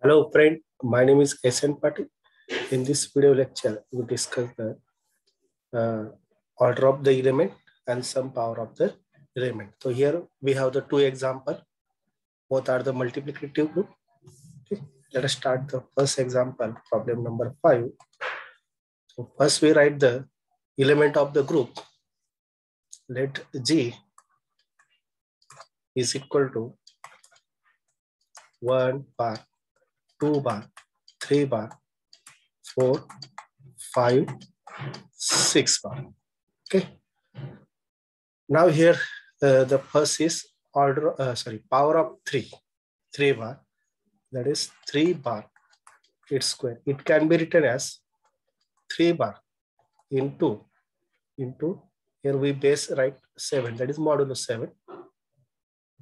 Hello friend, my name is SN Patil. In this video lecture, we discuss the order of the element and some power of the element. So here we have the two examples. Both are the multiplicative group. Okay. Let us start the first example, problem number 5. So first we write the element of the group. Let G is equal to 1 bar, 2 bar, 3 bar, 4, 5, 6 bar. Okay. Now here the first is power of 3 bar, that is 3 bar its square. It can be written as 3 bar into here we base right 7, that is modulo 7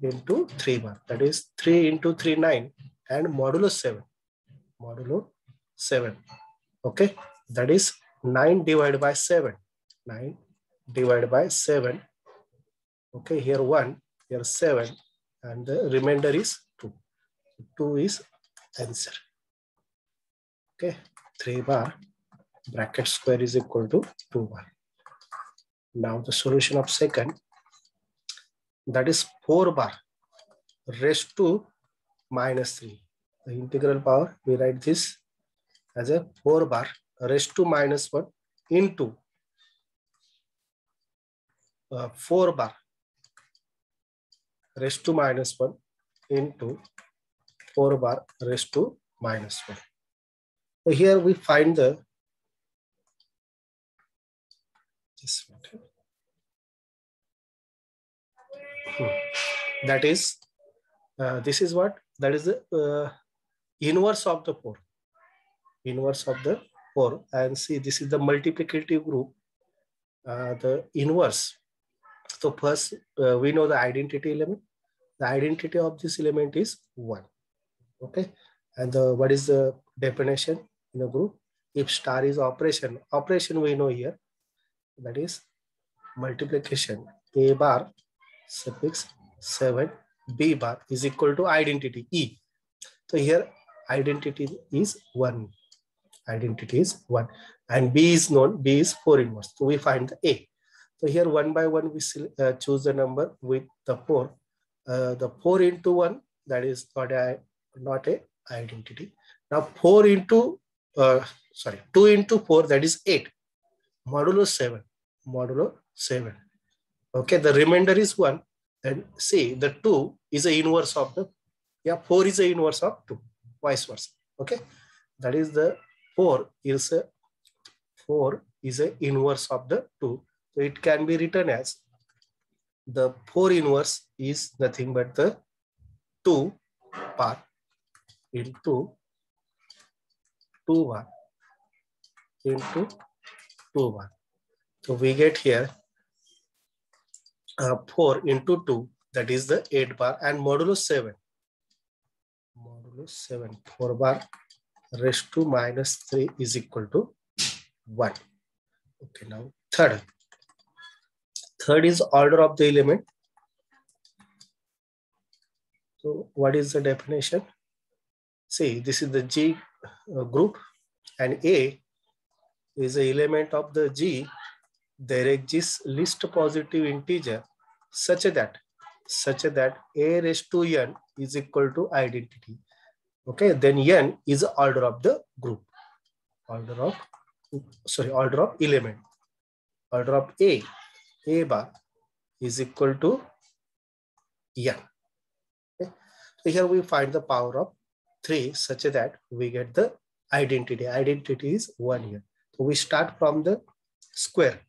into 3 bar, that is 3 into 3 9 and modulo 7. Okay, that is 9 divided by 7. 9 divided by 7. Okay, here 1, here 7, and the remainder is 2. 2 is answer. Okay, 3 bar bracket square is equal to 2 bar. Now the solution of second, that is 4 bar raised to minus 3. The integral power, we write this as a 4 bar raised to minus 1 into 4 bar raised to minus 1 into 4 bar raised to minus 1. So here we find the that is this is what, that is the inverse of the 4. Inverse of the 4, and see this is the multiplicative group, the inverse. So first we know the identity element. The identity of this element is 1. Okay, and what is the definition in the group? If star is operation we know here, that is multiplication a bar suffix 7 b bar is equal to identity E. So here identity is 1. Identity is 1 and B is known. B is 4 inverse. So we find the A. So here one by one we choose the number with the 4. The 4 into 1, that is not a identity. Now 2 into 4, that is 8. Modulo 7. Modulo 7. Okay, the remainder is 1. And see the 2 is a inverse of the 4 is a inverse of 2, vice versa. Okay, that is the 4 is a inverse of the 2. So it can be written as the 4 inverse is nothing but the 2 bar into 2 bar into 2 bar. So we get here 4 into 2, that is the 8 bar, and modulo 7. Modulo 7, 4 bar raised to minus 3 is equal to 1. Okay, now third is order of the element. So what is the definition? See, this is the G group, and A is the element of the G. There exists least positive integer such that a raised to n is equal to identity. Okay, then n is the order of the group. Order of element. Order of A bar is equal to n. Okay. So here we find the power of 3 such that we get the identity. Identity is 1 here. So we start from the square,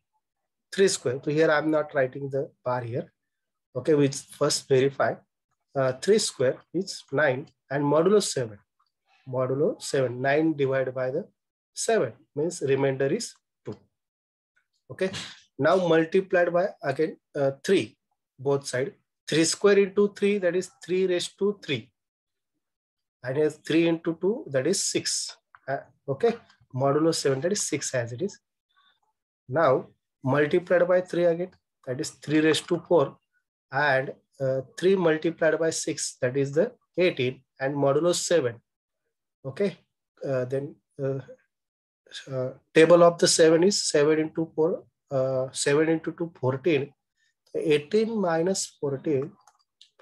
3 square. So here I'm not writing the bar here. Okay, we first verify 3 square is 9 and modulo 7. Modulo 7, 9 divided by the 7 means remainder is 2. Okay, now multiplied by again 3 both side. 3 square into 3, that is 3 raised to 3, and 3 into 2, that is 6. Okay, modulo 7, that is 6 as it is. Now multiplied by 3 again, that is 3 raised to 4, and 3 multiplied by 6, that is the 18, and modulo 7. Okay, then table of the 7 is 7 into 4, 7 into 2, 14. 18 minus 14,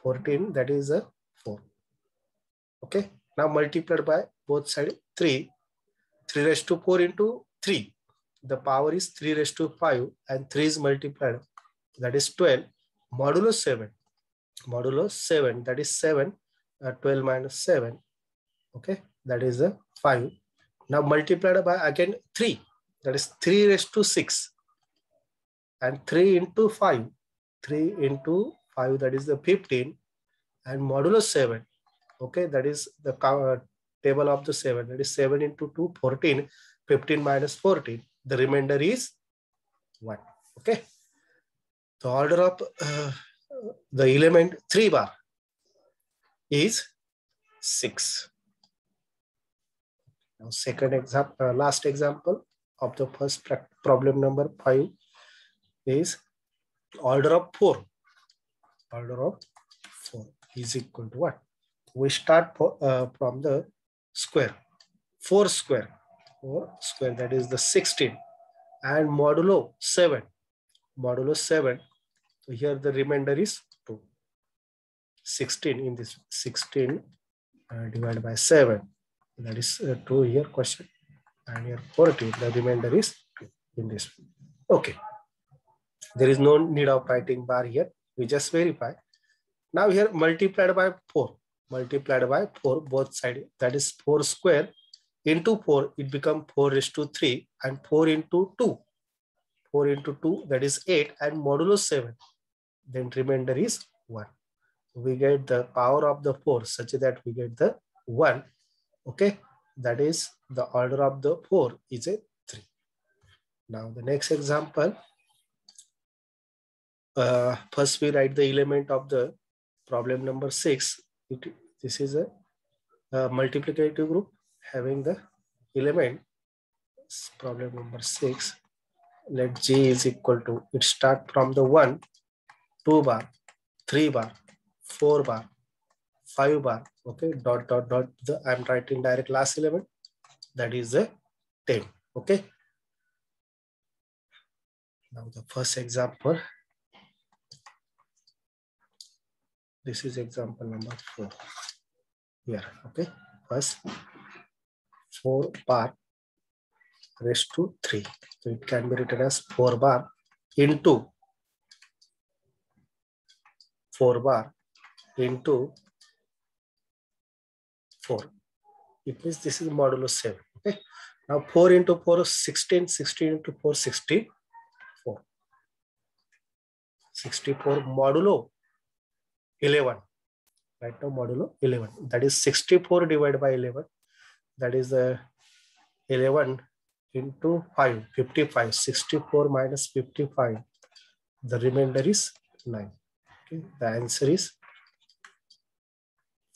14, that is a 4. Okay, now multiplied by both sides 3. 3 raised to 4 into 3. The power is 3 raised to 5 and 3 is multiplied. That is 12. Modulo 7. Modulo 7, that is 7. 12 minus 7. Okay, that is a 5. Now multiplied by again 3. That is 3 raised to 6. And 3 into 5. 3 into 5, that is the 15. And modulo 7. Okay, that is the table of the 7. That is 7 into 2, 14. 15 minus 14. The remainder is 1. Okay. The order of the element 3 bar is 6. Now, second example, last example of the first problem number 5 is order of 4. Order of 4 is equal to what? We start from the square. 4 square. 4 square, that is the 16. And modulo 7. Modulo 7. So here the remainder is 2. 16 in this 16 divided by 7. That is 2 here question. And here 14. The remainder is 2 in this. Okay. There is no need of writing bar here. We just verify. Now here multiplied by 4. Multiplied by 4 both sides. That is 4 square into 4. It becomes 4 raised to 3 and 4 into 2. 4 into 2, that is 8 and modulo 7. Then remainder is 1. We get the power of the 4 such that we get the 1. Okay, that is the order of the 4 is a 3. Now the next example. First we write the element of the problem number 6. This is a multiplicative group having the element. Problem number 6. Let G is equal to, it start from the 1, 2 bar, 3 bar, 4 bar, 5 bar. Okay, dot, dot, dot. I'm writing direct last element. That is a 10. Okay. Now the first example. This is example number 4. Here. Okay. First 4 bar raised to 3. So it can be written as 4 bar into 4 bar into 4. It means this is modulo 7. Okay. Now 4 into 4 is 16. 16 into 4 64. 64 modulo 11. Right now modulo 11. That is 64 divided by 11. That is 11 into 5. 55. 64 minus 55. The remainder is 9. Okay. The answer is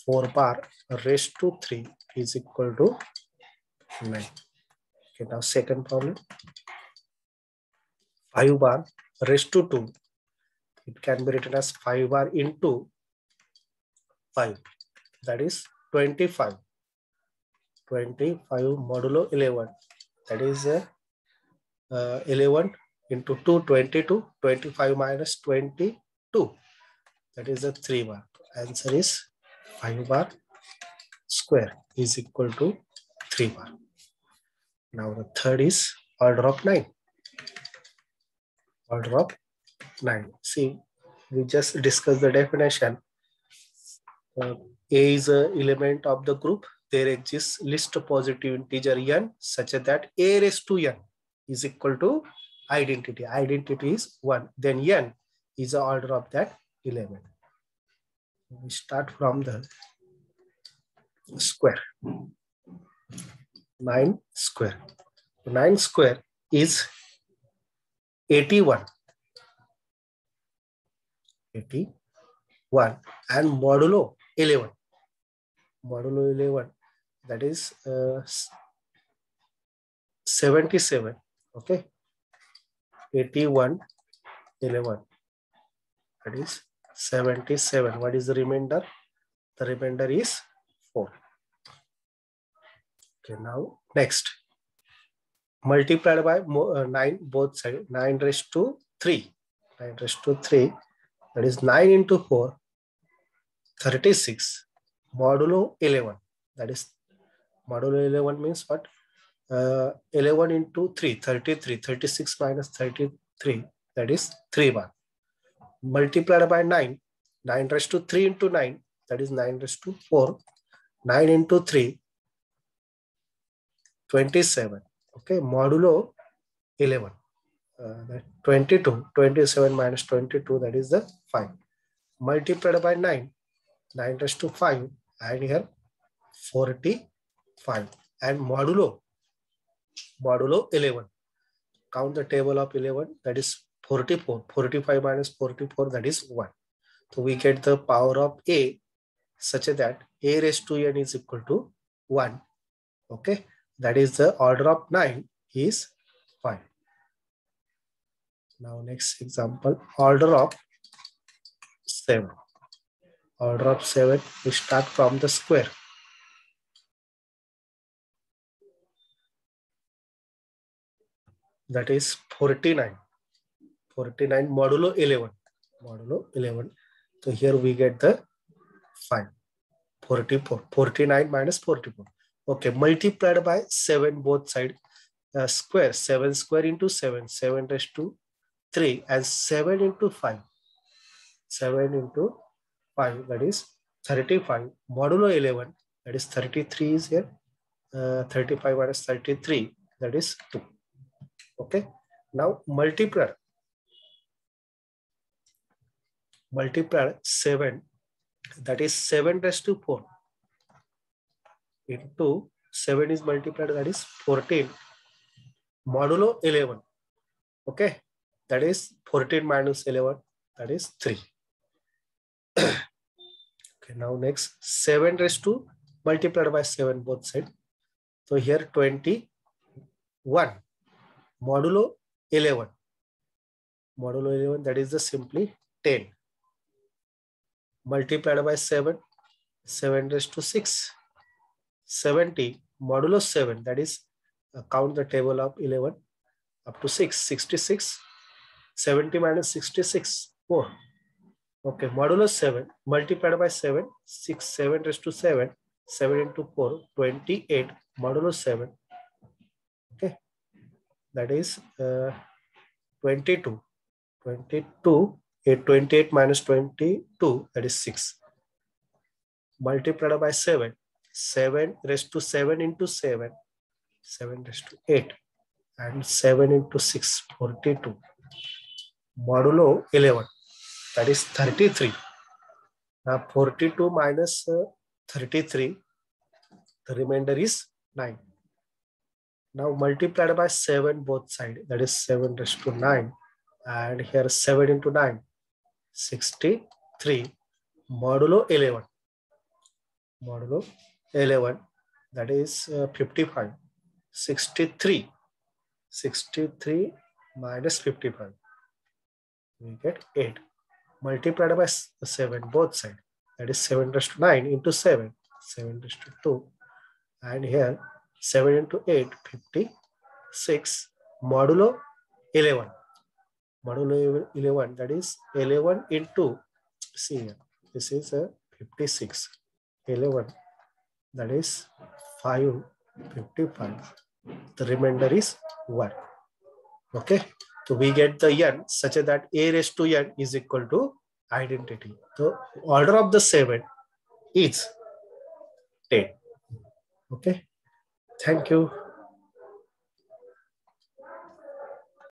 4 bar raised to 3 is equal to 9. Okay, now second problem. 5 bar raised to 2. It can be written as 5 bar into 5. That is 25. 25 modulo 11. That is 11 into 2, 22. 25 minus 22. That is a 3 bar. Answer is 5 bar square is equal to 3 bar. Now the third is order of 9. Order of 9. See, we just discussed the definition. A is an element of the group. There exists list positive integer n such that a raised to n is equal to identity. Identity is 1. Then n is the order of that element. We start from the square. 9 square. 9 square is 81. 81 and modulo 11. Modulo 11, that is 77. Okay. 81, 11. That is 77. What is the remainder? The remainder is 4. Okay, now next. Multiplied by 9 both sides. 9 raised to 3. 9 raised to 3. That is 9 into 4. 36. Modulo 11. That is modulo 11 means what? 11 into 3. 33. 36 minus 33. That is 3 bar. Multiplied by 9. 9 raised to 3 into 9. That is 9 raised to 4. 9 into 3. 27. Okay, modulo 11. 22. 27 minus 22, that is the 5. Multiplied by 9. 9 raised to 5. And here 45. And modulo 11. Count the table of 11. That is 44. 45 minus 44, that is 1. So we get the power of A such that A raised to n is equal to 1. Okay. That is the order of 9 is 5. Now next example, order of 7. Order of 7, we start from the square. That is 49. 49 modulo 11. Modulo 11. So here we get the 5. 44. 49 minus 44. Okay, multiplied by 7 both sides. Square. 7 square into 7. 7 raised to 3. And 7 into 5. 7 into 5. That is 35. Modulo 11. That is 33 is here. 35 minus 33. That is 2. Okay. Now multiply 7. That is 7 raised to 4. Into 7 is multiplied, that is 14. Modulo 11. Okay. That is 14 minus 11. That is 3. Okay. Now next 7 raised to multiplied by 7 both sides. So here 21. Modulo 11. Modulo 11, that is the simply 10. Multiplied by 7. 7 raised to 6. 70. Modulo 7, that is count the table of 11 up to 6. 66. 70 minus 66. 4. Okay. Modulo 7 multiplied by 7. 6. 7 raised to 7. 7 into 4. 28. Modulo 7. Okay. That is 22. 22. 28 minus 22. That is 6. Multiplied by 7. 7 raised to 7 into 7. 7 raised to 8. And 7 into 6. 42. Modulo 11. That is 33. Now 42 minus 33. The remainder is 9. Now multiplied by 7 both sides. That is 7 raised to 9. And here 7 into 9. 63. Modulo 11. Modulo 11. That is 55. 63. 63 minus 55. We get 8. Multiplied by 7 both sides. That is 7 raised to 9 into 7. 7 raised to 2. And here 7 into 8. 56. Modulo 11. Modulo 11. That is 11 into, see here. This is a 56. 11. That is 5. 55. The remainder is 1. Okay. So we get the n such that A raised to n is equal to identity. So order of the 7 is 10. Okay. Thank you.